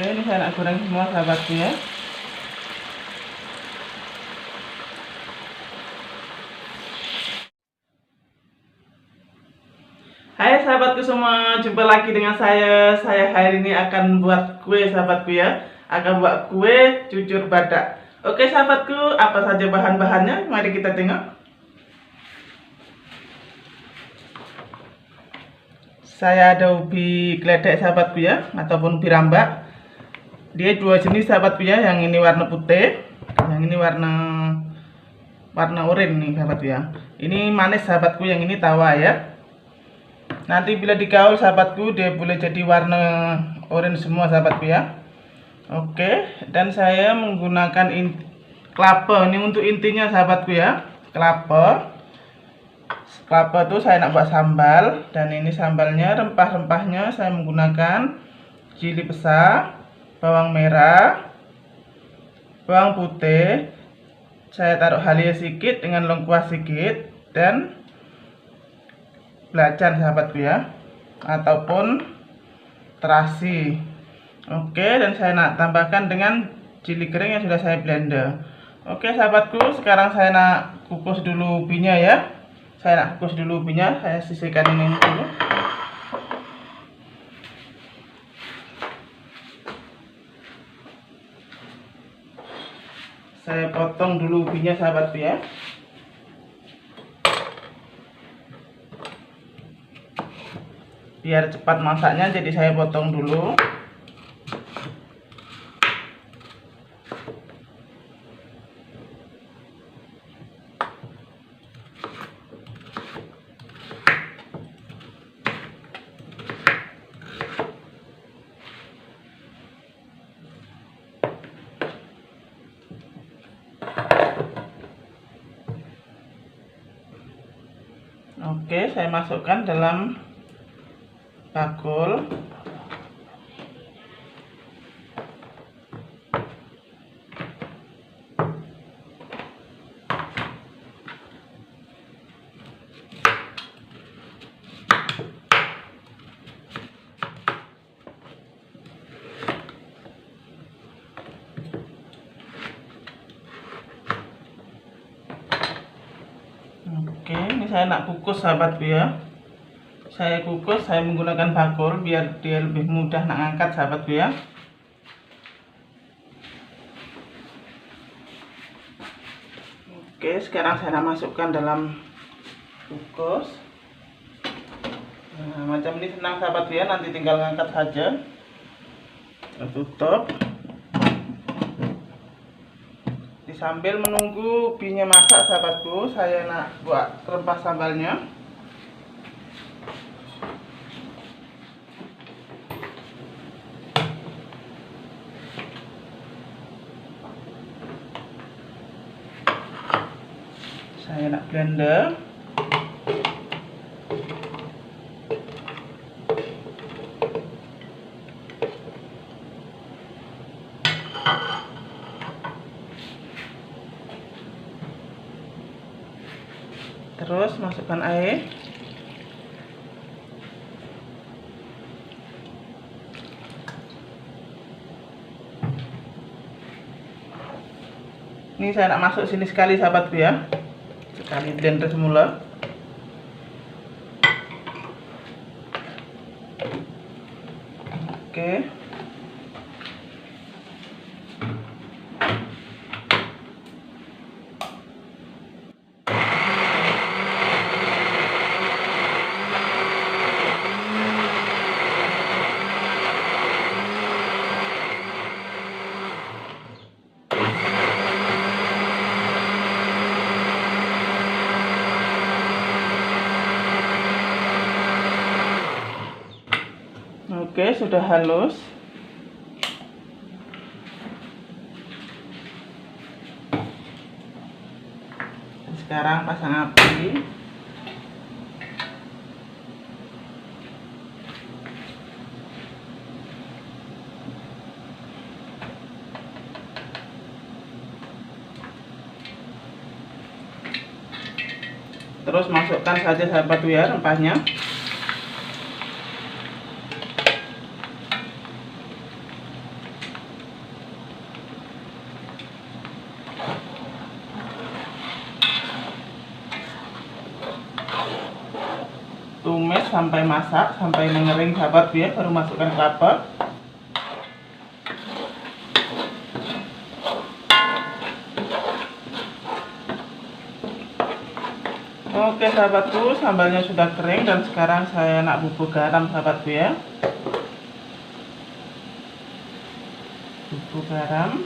Oke, ini saya nak goreng semua sahabatku ya. Hai sahabatku semua, jumpa lagi dengan saya. Saya hari ini akan buat kue sahabatku ya. Akan buat kue cucur badak. Oke sahabatku, apa saja bahan-bahannya? Mari kita tengok. Saya ada ubi geledek sahabatku ya, ataupun ubi rambak. Dia dua jenis sahabatku ya, yang ini warna putih, yang ini warna oranye nih sahabatku ya. Ini manis sahabatku, yang ini tawa ya. Nanti bila digaul sahabatku, dia boleh jadi warna orange semua sahabatku ya. Oke, dan saya menggunakan kelapa ini untuk intinya sahabatku ya. Kelapa itu saya nak buat sambal, dan ini sambalnya, rempah-rempahnya saya menggunakan cili besar, bawang merah, bawang putih, saya taruh halia sedikit dengan lengkuas sedikit, dan belacan sahabatku ya, ataupun terasi. Oke, dan saya nak tambahkan dengan cili kering yang sudah saya blender. Oke sahabatku, sekarang saya nak kukus dulu ubinya ya. Saya sisihkan ini dulu. Saya potong dulu ubinya sahabatku ya. Biar cepat masaknya, jadi saya potong dulu. Oke, saya masukkan dalam bakul. Oke, ini saya nak kukus sahabatku ya. Saya menggunakan bakul biar dia lebih mudah nak ngangkat sahabatku ya. Oke, sekarang saya nak masukkan dalam kukus. Nah, macam ini senang sahabatku ya, nanti tinggal ngangkat saja. Kita tutup. Sambil menunggu ubinya masak sahabatku, saya nak buat rempah sambalnya. Saya nak blender. Terus masukkan air. Ini saya nak masuk sini sekali sahabatku ya. Sekali blender semula. Oke. Oke, sudah halus. Sekarang pasang api. Terus masukkan saja sahabatku ya rempahnya. Tumis sampai masak, sampai mengering sahabat ya, baru masukkan kelapa. Oke sahabatku, sambalnya sudah kering dan sekarang saya nak bubuk garam sahabatku ya. Bubuk garam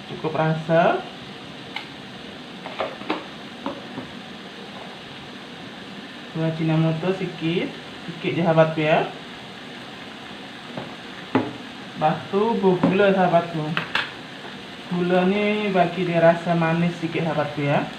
cukup rasa. Gula Ajinomoto sedikit ya sahabatku ya. Batu gula sahabatku. Gula ini bagi dia rasa manis sedikit sahabatku ya.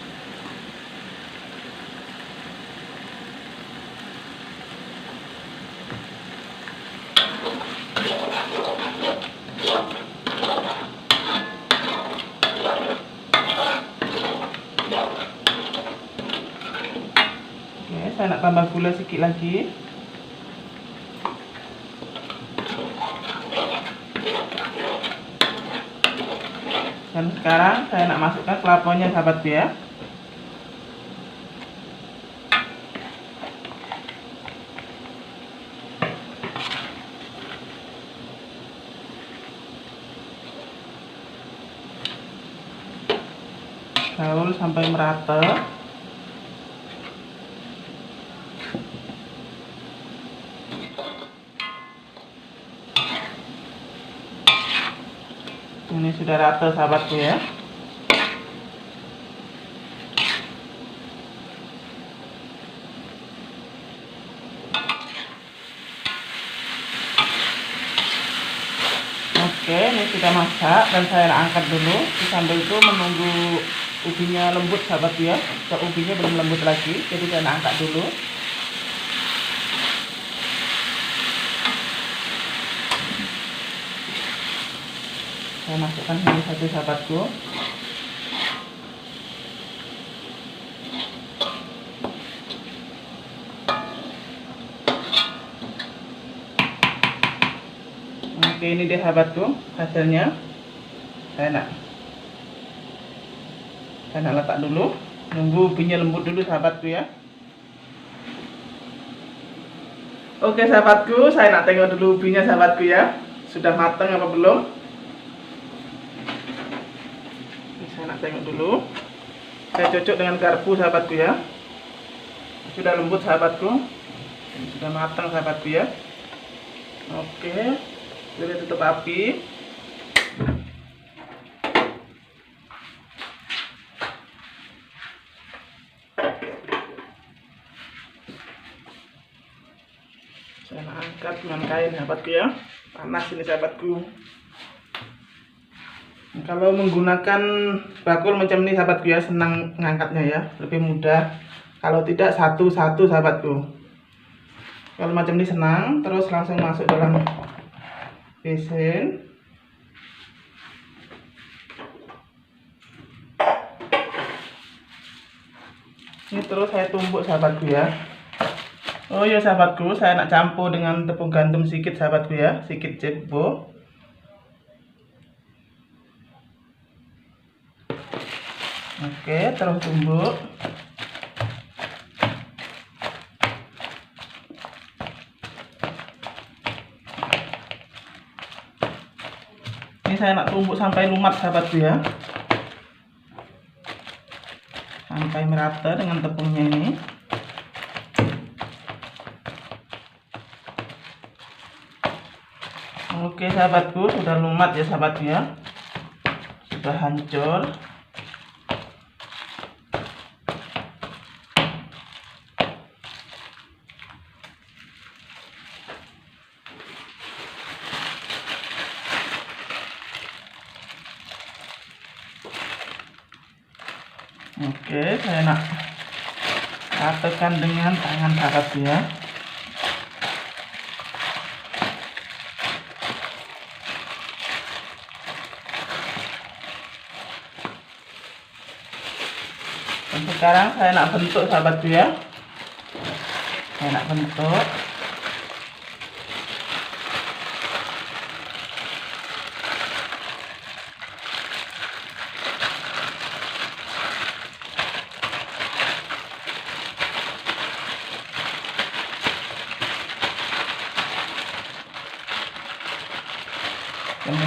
Saya nak tambah gula sedikit lagi. Dan sekarang saya nak masukkan kelapanya sahabat ya. Gaul sampai merata. Ini sudah rata sahabatku ya. Oke, ini sudah masak dan saya angkat dulu. Sambil itu menunggu ubinya lembut sahabat ya. Kalau ubinya belum lembut lagi, jadi saya angkat dulu. Saya masukkan ini satu sahabatku. Oke, ini dia sahabatku hasilnya. Saya nak letak dulu, nunggu ubinya lembut dulu sahabatku ya. Oke sahabatku, saya nak tengok dulu ubinya sahabatku ya. Sudah matang apa belum? Saya nak tengok dulu. Saya cocok dengan garpu sahabatku ya. Sudah lembut sahabatku. Sudah matang sahabatku ya. Oke, sudah tutup api. Saya nak angkat dengan kain sahabatku ya. Panas ini sahabatku. Kalau menggunakan bakul macam ini sahabatku ya, senang ngangkatnya ya, lebih mudah. Kalau tidak satu-satu sahabatku. Kalau macam ini senang, terus langsung masuk dalam besen. Ini terus saya tumbuk sahabatku ya. Oh ya sahabatku, saya nak campur dengan tepung gandum sedikit sahabatku ya, sedikit cebo. Oke, terus tumbuk. Ini saya nak tumbuk sampai lumat sahabatku ya. Sampai merata dengan tepungnya ini. Oke sahabatku, sudah lumat ya sahabatku ya. Sudah hancur. Oke, saya nak ratakan dengan tangan sahabat ya. Dan sekarang saya nak bentuk sahabat ya. Saya nak bentuk.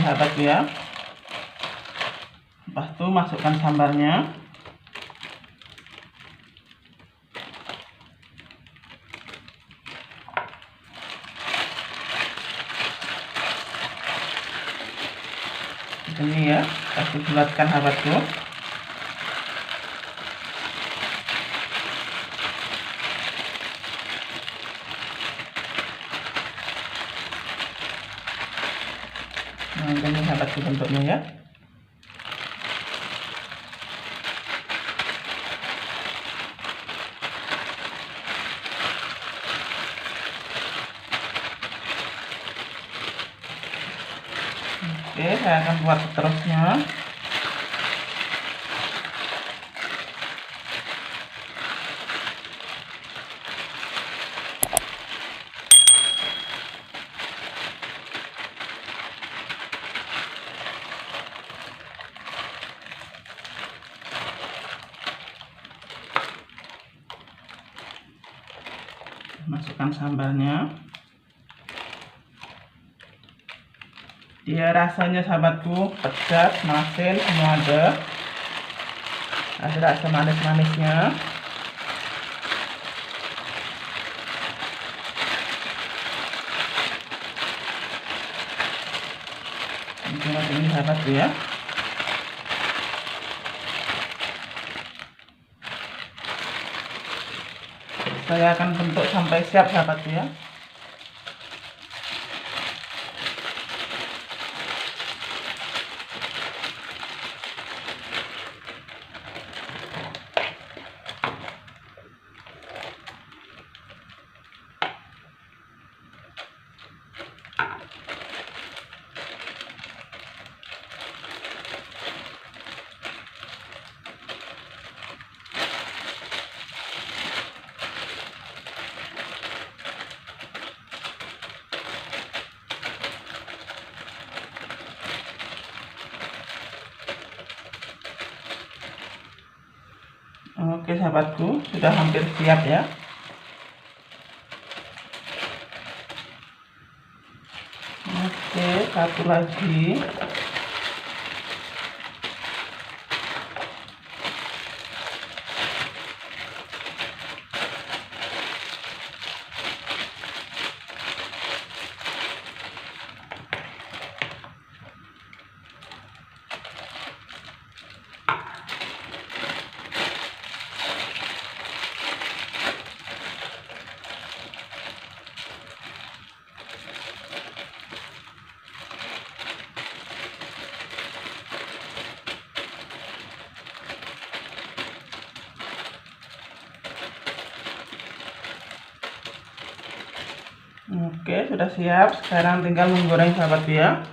sahabatku ya. Lepas itu masukkan sambalnya. Ini ya, kasih bulatkan sahabatku. Nah, ini sahabatku bentuknya ya. Oke, saya akan buat seterusnya. Masukkan sambalnya. Dia rasanya sahabatku pedas, masin, semua ada rasa manis-manisnya. Ini sahabatku ya. Saya akan bentuk sampai siap sahabatku ya. Oke sahabatku, sudah hampir siap ya. Oke, satu lagi. Oke, sudah siap. Sekarang tinggal menggoreng sahabat ya.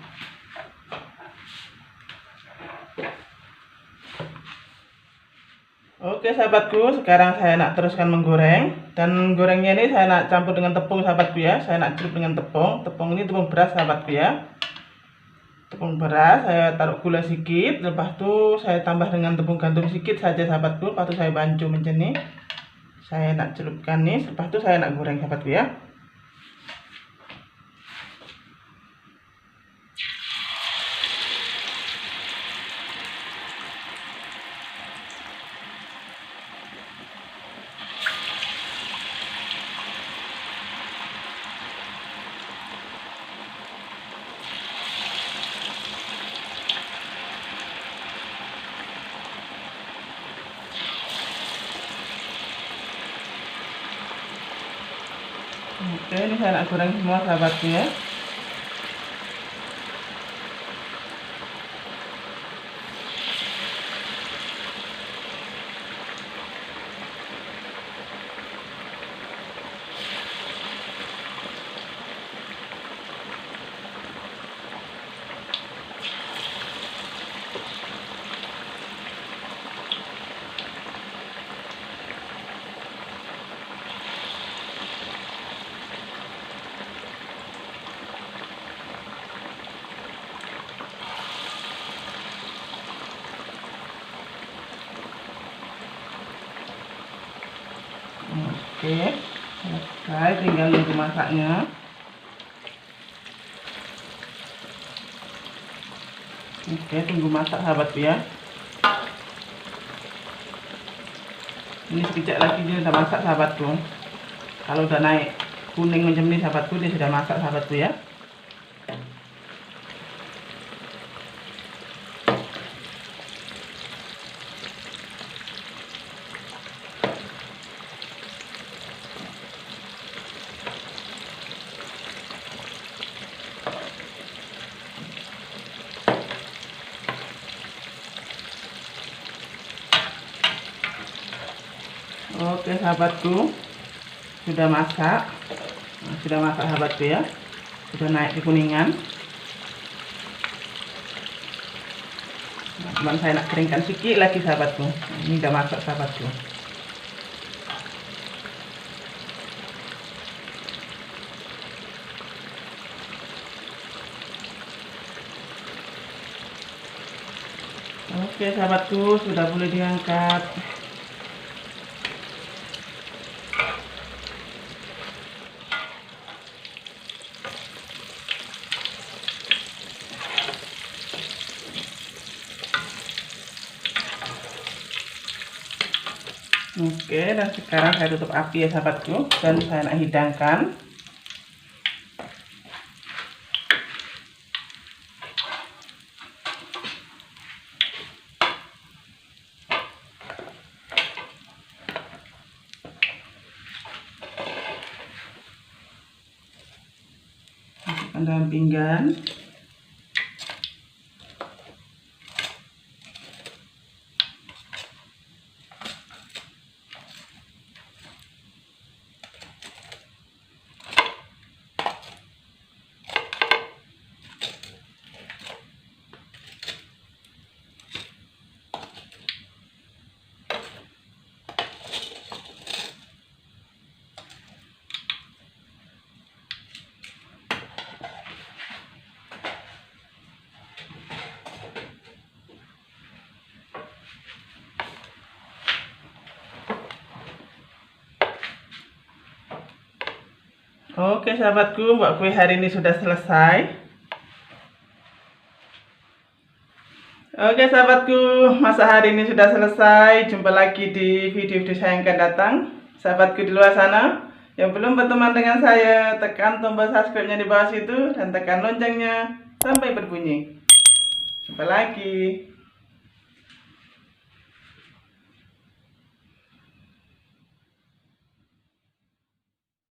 Oke sahabatku, sekarang saya nak teruskan menggoreng. Dan gorengnya ini saya nak campur dengan tepung sahabatku ya. Saya nak celup dengan tepung. Tepung ini tepung beras sahabatku ya. Tepung beras, saya taruh gula sedikit. Lepas itu saya tambah dengan tepung gandum sedikit saja sahabatku. Lepas itu saya bancu macam ini. Saya nak celupkan nih. Lepas itu saya nak goreng sahabatku ya. Oke, ini saya nak goreng semua sahabatku ya. Oke, selesai, tinggal nunggu masaknya. Oke, tunggu masak sahabatku ya. Ini sekejap lagi dia sudah masak sahabatku. Kalau udah naik kuning macam ini sahabatku, dia sudah masak sahabatku ya. Oke sahabatku, sudah masak. Sudah masak sahabatku ya, sudah naik kekuningan. Cuman saya nak keringkan sedikit lagi sahabatku. Ini udah masak sahabatku. Oke sahabatku, sudah boleh diangkat. Oke, dan sekarang saya tutup api ya sahabatku, dan saya nak hidangkan. Masukkan dalam pinggan. Oke sahabatku, buat kue hari ini sudah selesai. Oke sahabatku, masak hari ini sudah selesai. Jumpa lagi di video-video saya yang akan datang. Sahabatku di luar sana yang belum berteman dengan saya, tekan tombol subscribe-nya di bawah situ dan tekan loncengnya sampai berbunyi. Jumpa lagi.